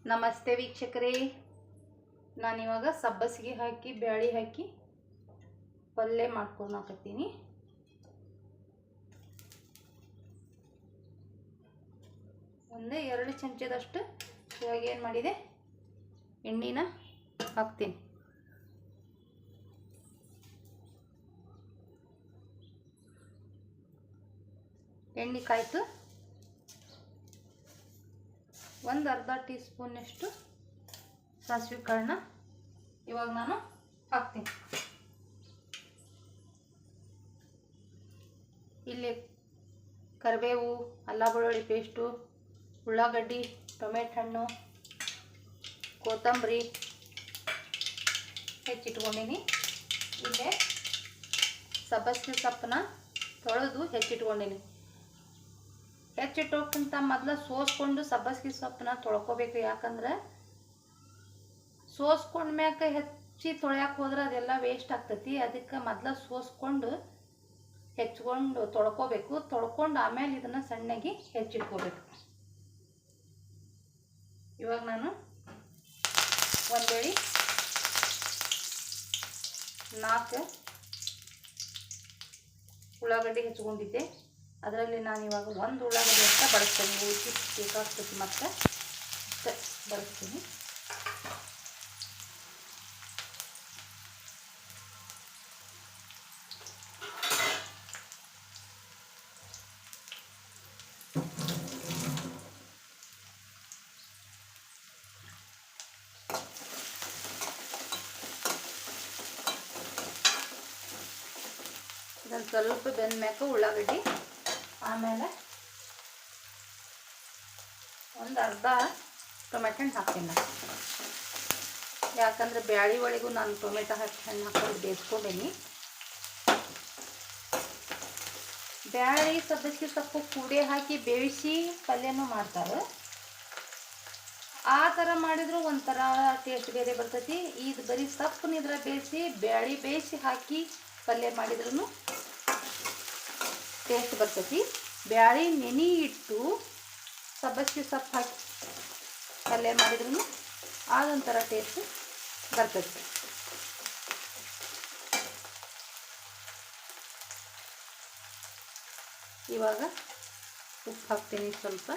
ನಮಸ್ತೆ ವೀಕ್ಷಕರೇ, ನಾನಿವಾಗ ಸಬ್ಬಸಿಗೆ ಹಾಕಿ ಬ್ಯಾಳಿ ಹಾಕಿ ಪಲ್ಯ ಮಾಡ್ಕೊಳಕತ್ತೀನಿ. ಒಂದೇ 2 ಚಮಚದಷ್ಟು ಇವಾಗ ಏನು ಮಾಡಿದೆ, ಎಣ್ಣೆನ ಹಾಕ್ತೀನಿ. ಎಣ್ಣೆ ಕಾಯ್ತು. ಒಂದು ಅರ್ಧ ಟೀ ಸ್ಪೂನಷ್ಟು ಸಾಸಿವೆ ಕಾಳನ್ನ ಇವಾಗ ನಾನು ಹಾಕ್ತೀನಿ. ಇಲ್ಲಿ ಕರಿಬೇವು, ಅಲ್ಲ ಬೆಳ್ಳುಳ್ಳಿ ಪೇಸ್ಟು, ಉಳ್ಳಾಗಡ್ಡಿ, ಟೊಮೆಟೊ ಹಣ್ಣು, ಕೊತ್ತಂಬರಿ ಹೆಚ್ಚಿಟ್ಕೊಂಡಿನಿ. ಇಲ್ಲೇ ಸಬ್ಬಸಿಗೆ ಸೊಪ್ಪನ್ನ ತೊಳೆದು ಹೆಚ್ಚಿಟ್ಕೊಂಡಿನಿ. ಹೆಚ್ಚಿಟ್ಟೋಕ್ಕಿಂತ ಮೊದಲು ಸೋಸ್ಕೊಂಡು ಸಬ್ಬಸಿಗೆ ಸೊಪ್ಪನ್ನ ತೊಳ್ಕೊಬೇಕು. ಯಾಕಂದ್ರೆ ಸೋಸ್ಕೊಂಡ ಮ್ಯಾಕ ಹೆಚ್ಚಿ ತೊಳ್ಯಾಕೆ ಹೋದ್ರೆ ಅದೆಲ್ಲ ವೇಸ್ಟ್ ಆಗ್ತೈತಿ. ಅದಕ್ಕೆ ಮೊದಲು ಸೋಸ್ಕೊಂಡು ಹೆಚ್ಕೊಂಡು ತೊಳ್ಕೊಬೇಕು. ತೊಳ್ಕೊಂಡು ಆಮೇಲೆ ಇದನ್ನು ಸಣ್ಣಗೆ ಹೆಚ್ಚಿಟ್ಕೋಬೇಕು. ಇವಾಗ ನಾನು ಒಂದೇಳಿ 4 ಉಳ್ಳಾಗಡ್ಡಿ ಹೆಚ್ಚಿಕೊಂಡಿದ್ದೆ. ಅದರಲ್ಲಿ ನಾನು ಇವಾಗ 1 ಉಳ್ಳಾಗಡ್ಡಿ ಅಂತ ಬಳಸ್ತೀನಿ. ಉಳಿಸಿ ಬೇಕಾಗ್ತೈತಿ ಮತ್ತು ಬಳಸ್ತೀನಿ. ಇದನ್ನು ಸ್ವಲ್ಪ ಬೆಂದ ಮ್ಯಾಕ ಉಳ್ಳಾಗಡ್ಡಿ, ಆಮೇಲೆ ಒಂದು ಅರ್ಧ ಟೊಮೆಟೊ ಹಣ್ಣು ಹಾಕ್ತೀನಿ ನಾನು. ಯಾಕಂದರೆ ಬ್ಯಾಳಿ ಒಳಗೂ ನಾನು ಟೊಮೆಟೊ ಹಣ್ಣು ಹಾಕೊಂಡು ಬೇಯಿಸ್ಕೊಂಡೇನಿ. ಬ್ಯಾಳಿ ಸಬ್ಬಸಿಗೆ ಸೊಪ್ಪು ಕೂಡೆ ಹಾಕಿ ಬೇಯಿಸಿ ಪಲ್ಯನೂ ಮಾಡ್ತಾರೆ. ಆ ಥರ ಮಾಡಿದ್ರು ಒಂಥರ ಟೇಸ್ಟ್ ಬೇರೆ ಬರ್ತೈತಿ. ಇದು ಬರೀ ಸೊಪ್ಪನ್ನ ಇದ್ರ ಬೇಯಿಸಿ ಬ್ಯಾಳಿ ಬೇಯಿಸಿ ಹಾಕಿ ಪಲ್ಯ ಮಾಡಿದ್ರೂ ಟೇಸ್ಟ್ ಬರ್ತೈತಿ. ಬ್ಯಾಳಿ ನೆನೆ ಇಟ್ಟು ಸಬ್ಬಸಿಗೆ ಸೊಪ್ಪು ಹಾಕಿ ಪಲ್ಯ ಮಾಡಿದ್ರೂ ಅದೊಂಥರ ಟೇಸ್ಟ್ ಬರ್ತೈತಿ. ಇವಾಗ ಉಪ್ಪು ಹಾಕ್ತೀನಿ ಸ್ವಲ್ಪ.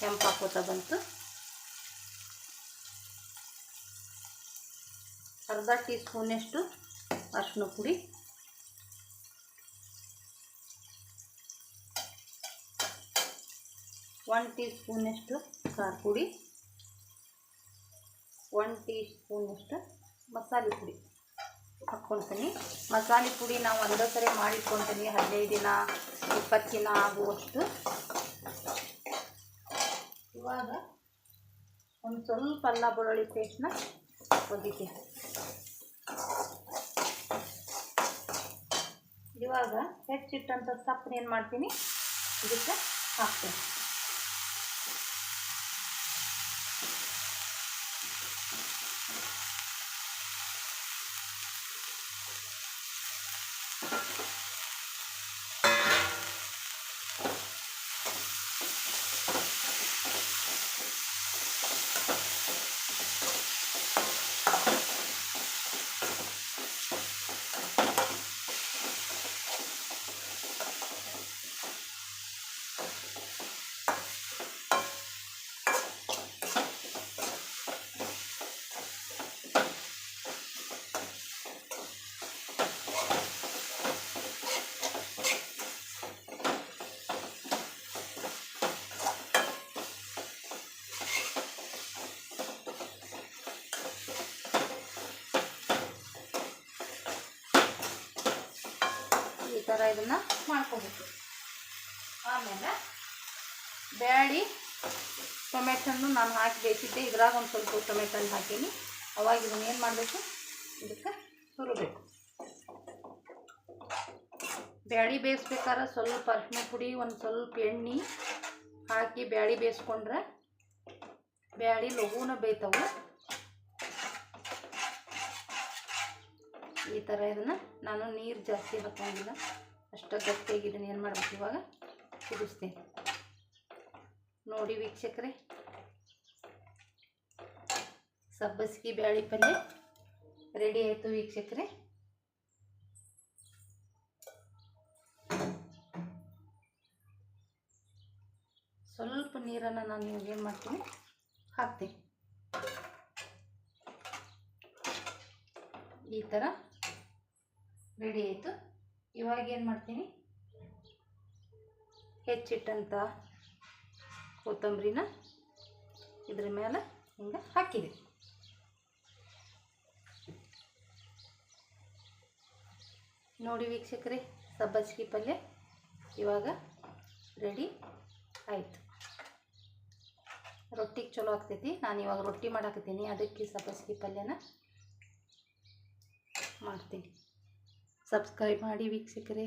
ಕೆಂಪು ಹಾಕೋತಾ ಬಂತು. ಅರ್ಧ ಟೀ ಸ್ಪೂನಷ್ಟು ಅರಿಶಿನ ಪುಡಿ, 1 ಟೀ ಸ್ಪೂನಷ್ಟು ಖಾರ ಪುಡಿ, 1 ಟೀ ಸ್ಪೂನಷ್ಟು ಮಸಾಲೆ ಪುಡಿ ಹಾಕ್ಕೊಳ್ತೀನಿ. ಮಸಾಲೆ ಪುಡಿ ನಾವು ಒಂದೇ ಸರಿ ಮಾಡಿಟ್ಕೊಳ್ತೀನಿ. 15 ದಿನ 20 ದಿನ ಆಗುವಷ್ಟು. ಇವಾಗ ಒಂದು ಸ್ವಲ್ಪ ಅಲ್ಲ ಬೆಳ್ಳುಳ್ಳಿ ಪೇಸ್ಟ್ನ ಒಗಿತೀನಿ. ಇವಾಗ ಹೆಚ್ಚಿಟ್ಟಂಥ ಸೊಪ್ಪನ್ನ ಏನು ಮಾಡ್ತೀನಿ, ಇದಕ್ಕೆ ಹಾಕ್ತೀನಿ. ಥರ ಇದನ್ನು ಮಾಡ್ಕೋಬೇಕು. ಆಮೇಲೆ ಬ್ಯಾಳಿ ಟೊಮೆಟೊನ್ನು ನಾನು ಹಾಕಿ ಬೇಯಿಸಿದ್ದೆ. ಇದ್ರಾಗ ಒಂದು ಸ್ವಲ್ಪ ಟೊಮೆಟೊನ ಹಾಕೀನಿ. ಅವಾಗ ಇದನ್ನು ಏನು ಮಾಡಬೇಕು, ಇದಕ್ಕೆ ಹುರಿಬೇಕು. ಬ್ಯಾಳಿ ಬೇಯಿಸ್ಬೇಕಾದ್ರೆ ಸ್ವಲ್ಪ ಅರಿಶಿನ ಪುಡಿ, ಒಂದು ಸ್ವಲ್ಪ ಎಣ್ಣೆ ಹಾಕಿ ಬ್ಯಾಳಿ ಬೇಯಿಸ್ಕೊಂಡ್ರೆ ಬ್ಯಾಳಿ ಲಘೂನ ಬೇಯ್ತಾವೆ. ಈ ಥರ ಇದನ್ನು ನಾನು ನೀರು ಜಾಸ್ತಿ ಹಾಕೋಂಗಿಲ್ಲ, ಅಷ್ಟು ಗಟ್ಟಿಯಾಗಿ ಇದನ್ನು ಏನು ಮಾಡಬೇಕು, ಇವಾಗ ಕುದಿಸ್ತೀನಿ. ನೋಡಿ ವೀಕ್ಷಕರೇ, ಸಬ್ಬಸಿಗೆ ಬ್ಯಾಳಿ ಪಲ್ಯ ರೆಡಿ ಆಯಿತು ವೀಕ್ಷಕರೇ. ಸ್ವಲ್ಪ ನೀರನ್ನು ನಾನು ಇವಾಗ ಏನು ಮಾಡ್ತೀನಿ, ಹಾಕ್ತೀನಿ. ಈ ಥರ ರೆಡಿ ಆಯಿತು. ಇವಾಗ ಏನು ಮಾಡ್ತೀನಿ, ಹೆಚ್ಚಿಟ್ಟಂಥ ಕೊತ್ತಂಬರಿನ ಇದ್ರ ಮೇಲೆ ಹಿಂಗೆ ಹಾಕಿದೆ. ನೋಡಿ ವೀಕ್ಷಕರೇ, ಸಬ್ಬಸಿಗೆ ಪಲ್ಯ ಇವಾಗ ರೆಡಿ ಆಯಿತು. ರೊಟ್ಟಿಗೆ ಚಲೋ ಆಗ್ತೈತಿ. ನಾನು ಇವಾಗ ರೊಟ್ಟಿ ಮಾಡಾಕತ್ತೀನಿ, ಅದಕ್ಕೆ ಸಬ್ಬಸಿಗೆ ಪಲ್ಯನ ಮಾಡ್ತೀನಿ. ಸಬ್ಸ್ಕ್ರೈಬ್ ಮಾಡಿ ವೀಕ್ಷಕರೇ.